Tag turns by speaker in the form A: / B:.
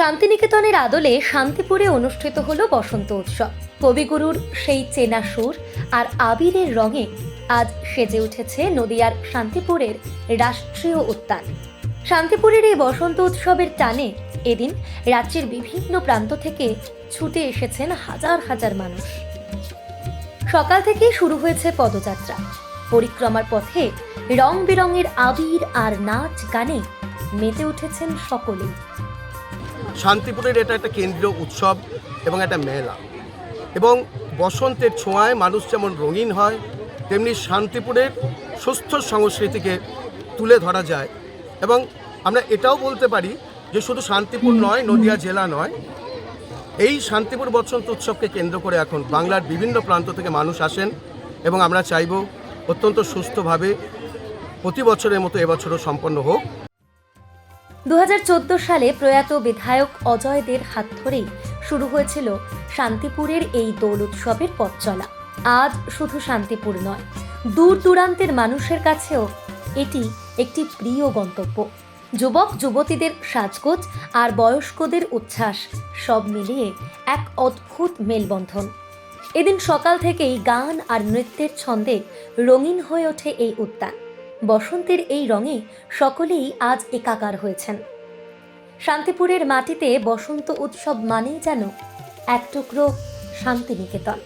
A: শান্তিনিকেতনের আদলে শান্তিপুরে অনুষ্ঠিত হলো বসন্ত উৎসব। কবিগুরুর সেই চেনা সুর আর আবিরের রঙে আজ সেজে উঠেছে নদিয়ার শান্তিপুরের রাষ্ট্রীয় উদ্যান। শান্তিপুরের এই বসন্ত উৎসবের টানে এদিন রাজ্যের বিভিন্ন প্রান্ত থেকে ছুটে এসেছেন হাজার হাজার মানুষ। সকাল থেকেই শুরু হয়েছে পদযাত্রা। পরিক্রমার পথে রং বেরঙের আবির আর নাচ গানে মেতে উঠেছেন সকলেই।
B: শান্তিপুরের এটা একটা কেন্দ্রীয় উৎসব এবং একটা মেলা, এবং বসন্তের ছোঁয়ায় মানুষ যেমন রঙিন হয়, তেমনি শান্তিপুরের সুস্থ সংস্কৃতিকে তুলে ধরা যায়। এবং আমরা এটাও বলতে পারি যে শুধু শান্তিপুর নয়, নদিয়া জেলা নয়, এই শান্তিপুর বসন্ত উৎসবকে কেন্দ্র করে এখন বাংলার বিভিন্ন প্রান্ত থেকে মানুষ আসেন, এবং আমরা চাইব অত্যন্ত সুস্থভাবে প্রতি বছরের মতো এবছরও সম্পন্ন হোক।
A: 2014 সালে প্রয়াত বিধায়ক অজয় দের হাত ধরেই শুরু হয়েছিল শান্তিপুরের এই দোল উৎসবের পথ চলা। আজ শুধু শান্তিপুর নয়, দূর দূরান্তের মানুষের কাছেও এটি একটি প্রিয় গন্তব্য। যুবক যুবতীদের সাজগোজ আর বয়স্কদের উচ্ছ্বাস সব মিলিয়ে এক অদ্ভুত মেলবন্ধন। এদিন সকাল থেকেই গান আর নৃত্যের ছন্দে রঙিন হয়ে ওঠে এই উদ্যান। বসন্তের এই রঙে সকলেই আজ একাকার হয়েছেন। শান্তিপুরের মাটিতে বসন্ত উৎসব মানেই যেন এক টুকরো শান্তিনিকেতন।